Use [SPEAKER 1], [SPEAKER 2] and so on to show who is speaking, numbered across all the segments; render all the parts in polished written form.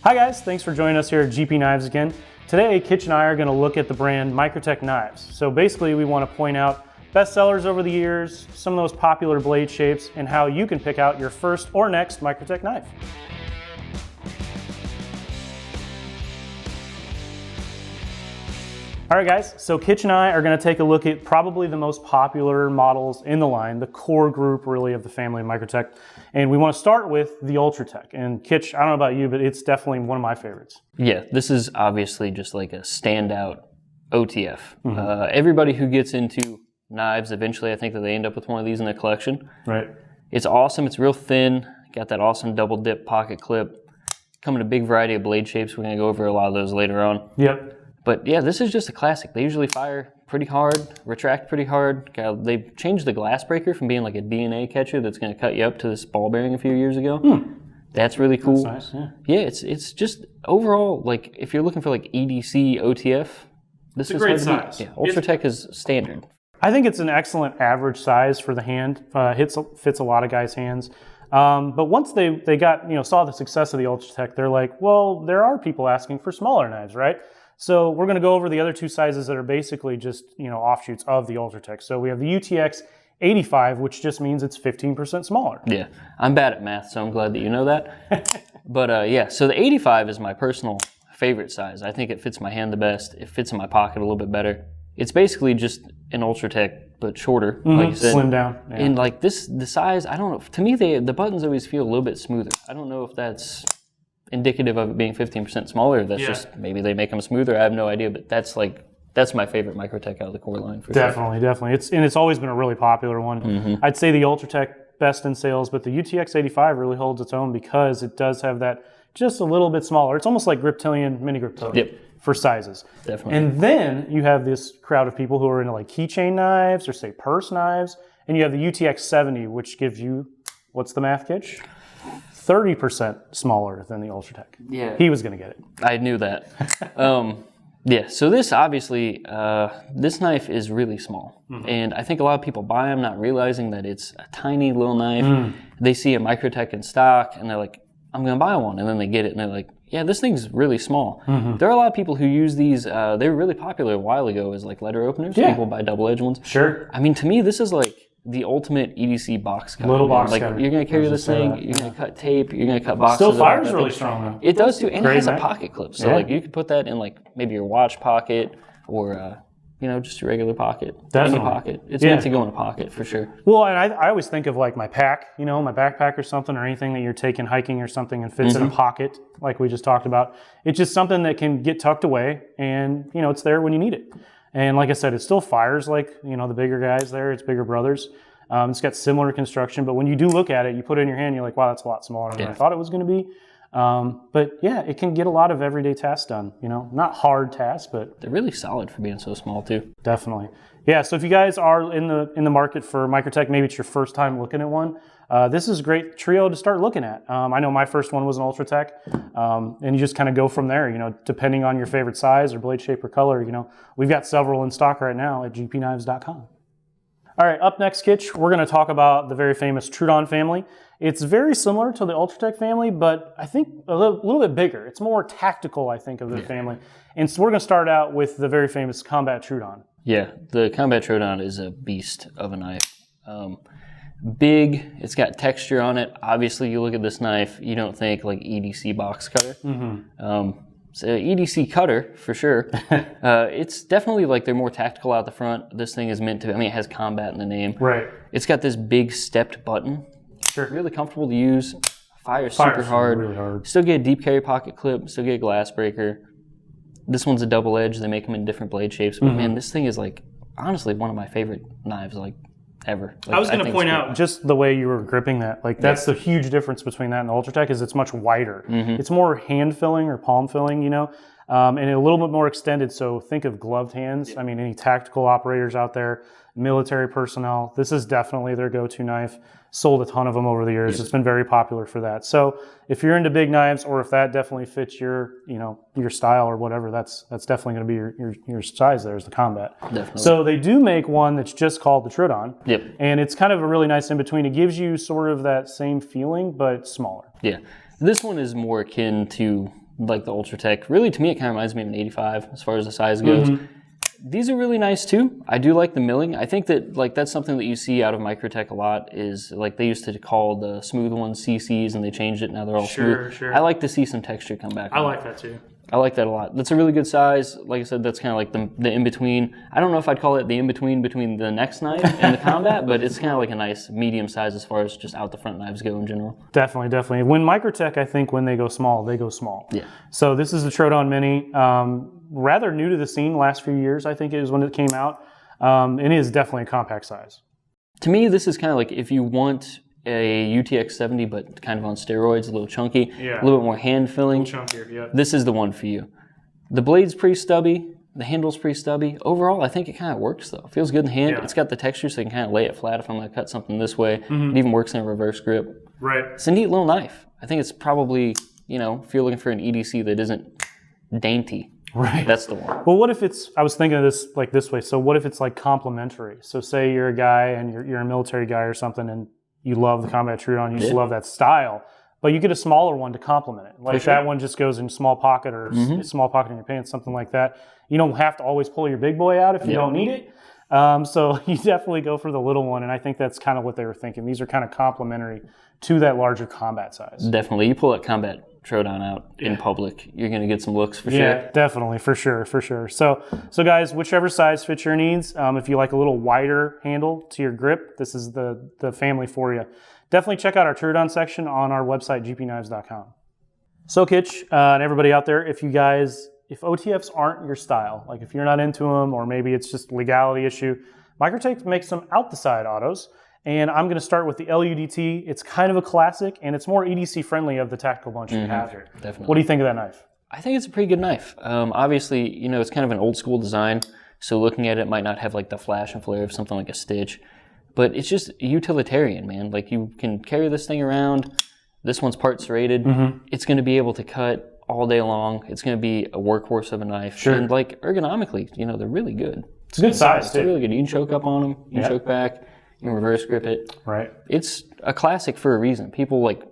[SPEAKER 1] Hi guys, thanks for joining us here at GP Knives again. Today, Kich and I are going to look at the brand Microtech Knives. So basically, we want to point out bestsellers over the years, some of those popular blade shapes, and how you can pick out your first or next Microtech knife. All right guys, so Kich and I are going to take a look at probably the most popular models in the line, the core group really of the family of Microtech. And we want to start with the Ultratech. And Kich, I don't know about you, but it's definitely one of my favorites.
[SPEAKER 2] Yeah, this is obviously just like a standout OTF. Everybody who gets into knives, eventually I think that they end up with one of these in their collection.
[SPEAKER 1] Right.
[SPEAKER 2] It's awesome, it's real thin, got that awesome double dip pocket clip. Come in a big variety of blade shapes. We're going to go over a lot of those later on.
[SPEAKER 1] Yep.
[SPEAKER 2] But yeah, this is just a classic. They usually fire pretty hard, retract pretty hard. They've changed the glass breaker from being like a DNA catcher that's going to cut you up to this ball bearing a few years ago. That's really cool.
[SPEAKER 1] That's nice,
[SPEAKER 2] yeah. It's just overall, like if you're looking for like EDC OTF, this is
[SPEAKER 1] a great size.
[SPEAKER 2] Yeah, Ultratech is standard.
[SPEAKER 1] I think it's an excellent average size for the hand. Fits a lot of guys' hands. But once they got, saw the success of the Ultratech, they're like, well, there are people asking for smaller knives, right? So we're going to go over the other two sizes that are basically just, offshoots of the Ultratech. So we have the UTX 85, which just means it's 15% smaller.
[SPEAKER 2] Yeah, I'm bad at math, so I'm glad that you know that. But yeah, so the 85 is my personal favorite size. I think it fits my hand the best. It fits in my pocket a little bit better. It's basically just an Ultratech, but shorter, like you said.
[SPEAKER 1] Slim down. Yeah.
[SPEAKER 2] And like the size, I don't know. To me, the buttons always feel a little bit smoother. I don't know if that's indicative of it being 15% smaller. That's just, maybe they make them smoother. I have no idea, but that's my favorite Microtech out of the core line for
[SPEAKER 1] Definitely. It's always been a really popular one. I'd say the Ultratech best in sales, but the UTX 85 really holds its own because it does have that just a little bit smaller. It's almost like Griptilian, mini Griptilian for sizes.
[SPEAKER 2] Definitely.
[SPEAKER 1] And then you have this crowd of people who are into like keychain knives or say purse knives, and you have the UTX 70, which gives you, what's the math, Kich? 30% smaller than the Ultratech.
[SPEAKER 2] Yeah.
[SPEAKER 1] He was going to get it.
[SPEAKER 2] I knew that. Yeah, so this obviously, this knife is really small. And I think a lot of people buy them not realizing that it's a tiny little knife. They see a Microtech in stock and they're like, I'm going to buy one. And then they get it and they're like, yeah, this thing's really small. There are a lot of people who use these, they were really popular a while ago as like letter openers.
[SPEAKER 1] Yeah.
[SPEAKER 2] People buy double edged ones.
[SPEAKER 1] Sure.
[SPEAKER 2] I mean, to me, this is like the ultimate EDC box cutter.
[SPEAKER 1] Little box
[SPEAKER 2] like,
[SPEAKER 1] cutter.
[SPEAKER 2] You're going to carry this thing, you're going to cut tape, you're going to cut boxes.
[SPEAKER 1] Still fires really strong though.
[SPEAKER 2] It does too, and it has a
[SPEAKER 1] Great,
[SPEAKER 2] pocket clip. So like you could put that in like maybe your watch pocket or just your regular pocket.
[SPEAKER 1] Definitely.
[SPEAKER 2] Any pocket. It's meant to go in a pocket for sure.
[SPEAKER 1] Well, and I always think of like my pack, my backpack or something, or anything that you're taking hiking or something and fits in a pocket like we just talked about. It's just something that can get tucked away and, it's there when you need it. And like I said, it still fires like, the bigger guys there, it's bigger brothers. It's got similar construction, but when you do look at it, you put it in your hand, you're like, wow, that's a lot smaller than I thought it was going to be. But yeah, it can get a lot of everyday tasks done, not hard tasks, but
[SPEAKER 2] they're really solid for being so small too.
[SPEAKER 1] Definitely. Yeah, so if you guys are in the market for Microtech, maybe it's your first time looking at one, this is a great trio to start looking at. I know my first one was an Ultratech, and you just kind of go from there, depending on your favorite size or blade shape or color, we've got several in stock right now at gpknives.com. All right, up next, Kich, we're going to talk about the very famous Troodon family. It's very similar to the Ultratech family, but I think a little bit bigger. It's more tactical, I think, of the family. And so we're going to start out with the very famous Combat Troodon.
[SPEAKER 2] Yeah, the Combat Troodon is a beast of a knife. Big, it's got texture on it. Obviously, you look at this knife, you don't think like EDC box cutter. It's an EDC cutter for sure. It's definitely like they're more tactical out the front. This thing is meant to, it has combat in the name.
[SPEAKER 1] Right.
[SPEAKER 2] It's got this big stepped button.
[SPEAKER 1] Sure.
[SPEAKER 2] Really comfortable to use. Fires super hard.
[SPEAKER 1] Really hard.
[SPEAKER 2] Still get a deep carry pocket clip. Still get a glass breaker. This one's a double edge. They make them in different blade shapes. But man, this thing is like honestly one of my favorite knives like ever. Like,
[SPEAKER 1] I was going to point out just the way you were gripping that. Like that's the huge difference between that and the Ultratech is it's much wider. It's more hand filling or palm filling, and a little bit more extended. So think of gloved hands. I mean, any tactical operators out there, military personnel, this is definitely their go-to knife. Sold a ton of them over the years. It's been very popular for that. So if you're into big knives, or if that definitely fits your, your style or whatever, that's definitely going to be your size. There's the Combat.
[SPEAKER 2] Definitely.
[SPEAKER 1] So they do make one that's just called the Troodon.
[SPEAKER 2] Yep.
[SPEAKER 1] And it's kind of a really nice in between. It gives you sort of that same feeling, but it's smaller.
[SPEAKER 2] Yeah. This one is more akin to like the Ultratech. Really, to me, it kind of reminds me of an 85 as far as the size goes. These are really nice too. I do like the milling. I think that like that's something that you see out of Microtech a lot is like they used to call the smooth ones CCs and they changed it. Now they're all smooth.
[SPEAKER 1] Sure.
[SPEAKER 2] I like to see some texture come back.
[SPEAKER 1] I like that too.
[SPEAKER 2] I like that a lot. That's a really good size. Like I said, that's kind of like the in-between. I don't know if I'd call it the in-between between the next knife and the combat, but it's kind of like a nice medium size as far as just out the front knives go in general.
[SPEAKER 1] Definitely. When Microtech, I think when they go small, they go small.
[SPEAKER 2] Yeah.
[SPEAKER 1] So this is the Troodon Mini. Rather new to the scene last few years, I think it was when it came out. It is definitely a compact size.
[SPEAKER 2] To me, this is kind of like if you want a UTX 70, but kind of on steroids, a little chunky, a little bit more hand filling.
[SPEAKER 1] Chunkier, yeah.
[SPEAKER 2] This is the one for you. The blade's pretty stubby. The handle's pretty stubby. Overall, I think it kind of works though. It feels good in the hand. Yeah. It's got the texture, so you can kind of lay it flat if I'm going to cut something this way. It even works in a reverse grip.
[SPEAKER 1] Right.
[SPEAKER 2] It's a neat little knife. I think it's probably, if you're looking for an EDC that isn't dainty.
[SPEAKER 1] Right.
[SPEAKER 2] That's the one.
[SPEAKER 1] Well, what if I was thinking of this like this way. So what if it's like complementary? So say you're a guy and you're a military guy or something and you love the combat Troodon, you just love that style, but you get a smaller one to complement it. Like that one just goes in small pocket or small pocket in your pants, something like that. You don't have to always pull your big boy out if you don't need it. So you definitely go for the little one, and I think that's kind of what they were thinking. These are kind of complementary to that larger combat size.
[SPEAKER 2] Definitely. You pull that combat Troodon out in public, you're going to get some looks for sure.
[SPEAKER 1] Yeah, definitely, for sure. So guys, whichever size fits your needs, if you like a little wider handle to your grip, this is the family for you. Definitely check out our Troodon section on our website, gpknives.com. So Kich, and everybody out there, if OTFs aren't your style, like if you're not into them, or maybe it's just a legality issue, Microtech makes some out-the-side autos. And I'm going to start with the L.U.D.T. It's kind of a classic, and it's more EDC friendly of the tactical bunch we have here.
[SPEAKER 2] Definitely.
[SPEAKER 1] What do you think of that knife?
[SPEAKER 2] I think it's a pretty good knife. Obviously, it's kind of an old school design, so looking at it might not have like the flash and flare of something like a Stitch, but it's just utilitarian, man. Like you can carry this thing around. This one's part serrated. It's going to be able to cut all day long. It's going to be a workhorse of a knife.
[SPEAKER 1] Sure.
[SPEAKER 2] And like ergonomically, they're really good.
[SPEAKER 1] It's a good size too.
[SPEAKER 2] It's really good. You can choke up on them. You can choke back. You can reverse grip it.
[SPEAKER 1] Right.
[SPEAKER 2] It's a classic for a reason. People like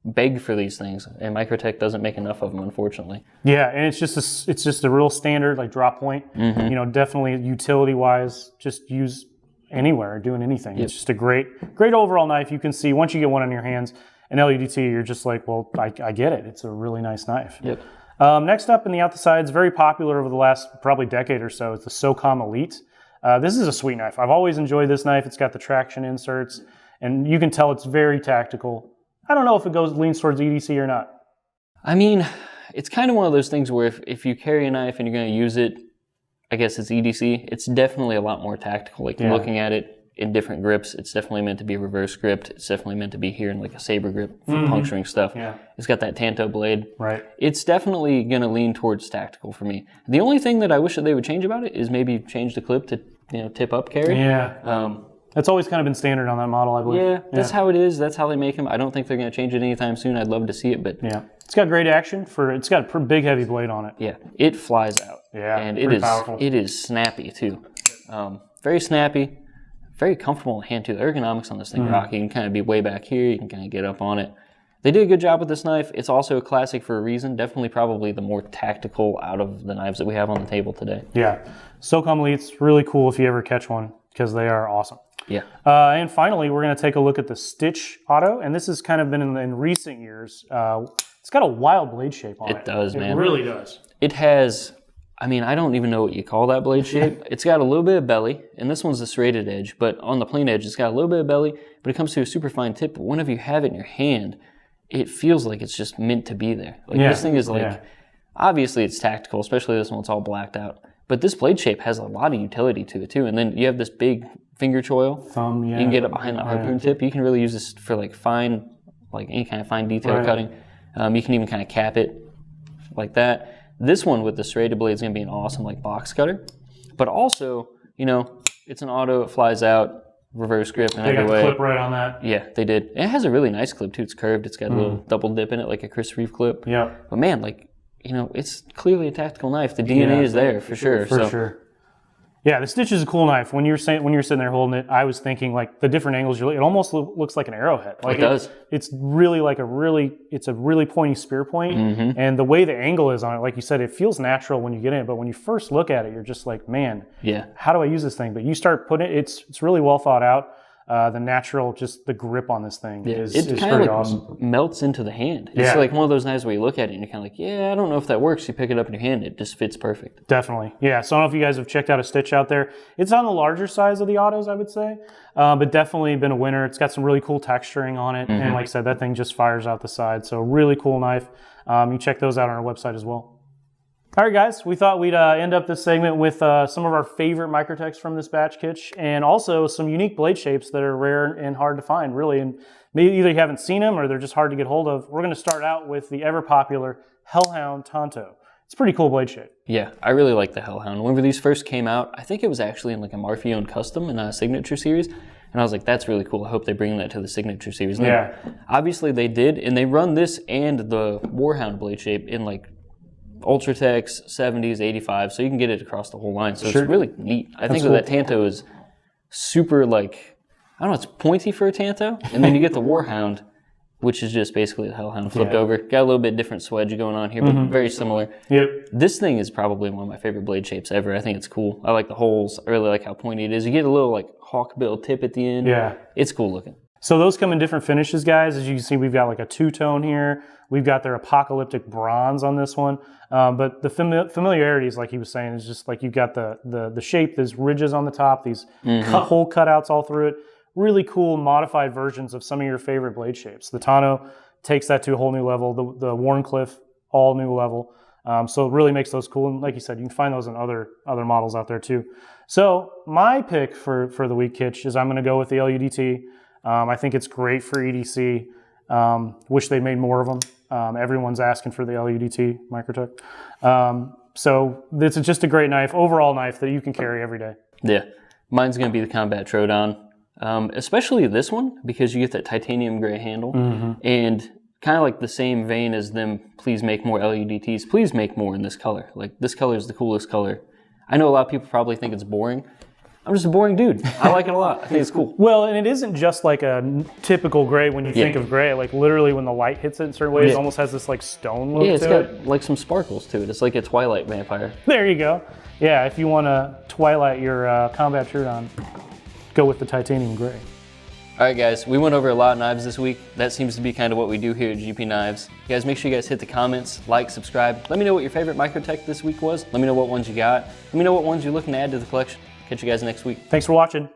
[SPEAKER 2] beg for these things, and Microtech doesn't make enough of them, unfortunately. Yeah, and it's just a real standard like drop point. Definitely utility wise, just use anywhere, doing anything. It's just a great overall knife. You can see once you get one in your hands, an L.U.D.T, you're just like, well, I get it. It's a really nice knife. Yep.
[SPEAKER 1] Next up in the out the sides, very popular over the last probably decade or so, is the Socom Elite. This is a sweet knife. I've always enjoyed this knife. It's got the traction inserts, and you can tell it's very tactical. I don't know if it leans towards EDC or not. I mean, it's kind of one of those things where if you carry a knife and you're going to use it, I guess it's EDC. It's definitely a lot more tactical. Like looking at it in different grips, it's definitely meant to be reverse gripped. It's definitely meant to be here in like a saber grip for puncturing stuff. Yeah. It's got that Tanto blade. Right. It's definitely going to lean towards tactical for me. The only thing that I wish that they would change about it is maybe change the clip to tip up carry. Yeah. That's always kind of been standard on that model, I believe. Yeah, that's how it is. That's how they make them. I don't think they're going to change it anytime soon. I'd love to see it, but it's got great action it's got a big heavy blade on it. Yeah, it flies out. Yeah, and it is snappy too. Very snappy, very comfortable in hand too. The ergonomics on this thing rock. You can kind of be way back here. You can kind of get up on it. They did a good job with this knife. It's also a classic for a reason. Definitely probably the more tactical out of the knives that we have on the table today. Yeah. Socom Elite's really cool if you ever catch one because they are awesome. Yeah. And finally, we're going to take a look at the Stitch Auto. And this has kind of been in recent years. It's got a wild blade shape on it. It does, man. It really does. It has, I don't even know what you call that blade shape. It's got a little bit of belly, and this one's the serrated edge. But on the plain edge, it's got a little bit of belly, but it comes to a super fine tip. But whenever you have it in your hand, it feels like it's just meant to be there. Like this thing is like, obviously it's tactical, especially this one, it's all blacked out. But this blade shape has a lot of utility to it too. And then you have this big finger choil. Thumb, you can get it behind the harpoon tip. You can really use this for like fine, like any kind of fine detail cutting. You can even kind of cap it like that. This one with the serrated blade is going to be an awesome like box cutter. But also, it's an auto, it flies out, reverse grip in every way. They got the clip right on that. Yeah, they did. And it has a really nice clip too. It's curved. It's got a little double dip in it like a Chris Reeve clip. Yeah. But man, it's clearly a tactical knife. The DNA is there for sure. For sure. Yeah, the Stitch is a cool knife. When you're sitting there holding it, I was thinking like the different angles it almost looks like an arrowhead. Like
[SPEAKER 2] it does.
[SPEAKER 1] It's really like a really pointy spear point, and the way the angle is on it, like you said, it feels natural when you get in it. But when you first look at it, you're just like, man, how do I use this thing? But you start putting it, it's really well thought out. The natural, just the grip on this thing is pretty awesome.
[SPEAKER 2] Melts into the hand. It's like one of those knives where you look at it and you're kind of like, yeah, I don't know if that works. You pick it up in your hand, it just fits perfect.
[SPEAKER 1] Definitely. Yeah, so I don't know if you guys have checked out a Stitch out there. It's on the larger size of the autos, I would say, but definitely been a winner. It's got some really cool texturing on it, and like I said, that thing just fires out the side. So really cool knife. You check those out on our website as well. All right, guys, we thought we'd end up this segment with some of our favorite Microtechs from this batch, Kich, and also some unique blade shapes that are rare and hard to find, really. And maybe either you haven't seen them or they're just hard to get hold of. We're going to start out with the ever-popular Hellhound Tonto. It's a pretty cool blade shape.
[SPEAKER 2] Yeah, I really like the Hellhound. Whenever these first came out, I think it was actually in like a Marfione custom in a signature series. And I was like, that's really cool. I hope they bring that to the signature series. And obviously they did, and they run this and the Warhound blade shape in like Ultratechs, 70s, 85, so you can get it across the whole line. So it's really neat. I think that Tanto is super, like, I don't know, it's pointy for a Tanto. And then you get the Warhound, which is just basically the Hellhound flipped over. Got a little bit different swedge going on here, but very similar.
[SPEAKER 1] Yep.
[SPEAKER 2] This thing is probably one of my favorite blade shapes ever. I think it's cool. I like the holes. I really like how pointy it is. You get a little, like, hawkbill tip at the end.
[SPEAKER 1] Yeah.
[SPEAKER 2] It's cool looking.
[SPEAKER 1] So those come in different finishes, guys. As you can see, we've got like a two-tone here. We've got their apocalyptic bronze on this one. But the familiarities, like he was saying, is just like you've got the shape, these ridges on the top, these hole cutouts all through it. Really cool modified versions of some of your favorite blade shapes. The Tano takes that to a whole new level. The Wharncliffe, all new level. So it really makes those cool. And like you said, you can find those in other models out there too. So my pick for the week, Kich, is I'm going to go with the L.U.D.T. I think it's great for EDC. Wish they made more of them. Everyone's asking for the L.U.D.T. Microtech. So this is just a great knife, overall knife that you can carry every day.
[SPEAKER 2] Yeah, mine's going to be the Combat Troodon, especially this one because you get that titanium gray handle and kind of like the same vein as them. Please make more L.U.D.Ts. Please make more in this color. Like this color is the coolest color. I know a lot of people probably think it's boring. I'm just a boring dude. I like it a lot. I think it's cool.
[SPEAKER 1] Well, and it isn't just like a typical gray when you think of gray. Like literally when the light hits it in certain ways, it almost has this like stone look to it.
[SPEAKER 2] Yeah, it's got like some sparkles to it. It's like a Twilight vampire.
[SPEAKER 1] There you go. Yeah, if you want to Twilight your Combat Troodon, go with the titanium gray.
[SPEAKER 2] All right, guys, we went over a lot of knives this week. That seems to be kind of what we do here at GP Knives. You guys, make sure you guys hit the comments, like, subscribe. Let me know what your favorite Microtech this week was. Let me know what ones you got. Let me know what ones you're looking to add to the collection. Catch you guys next week.
[SPEAKER 1] Thanks for watching.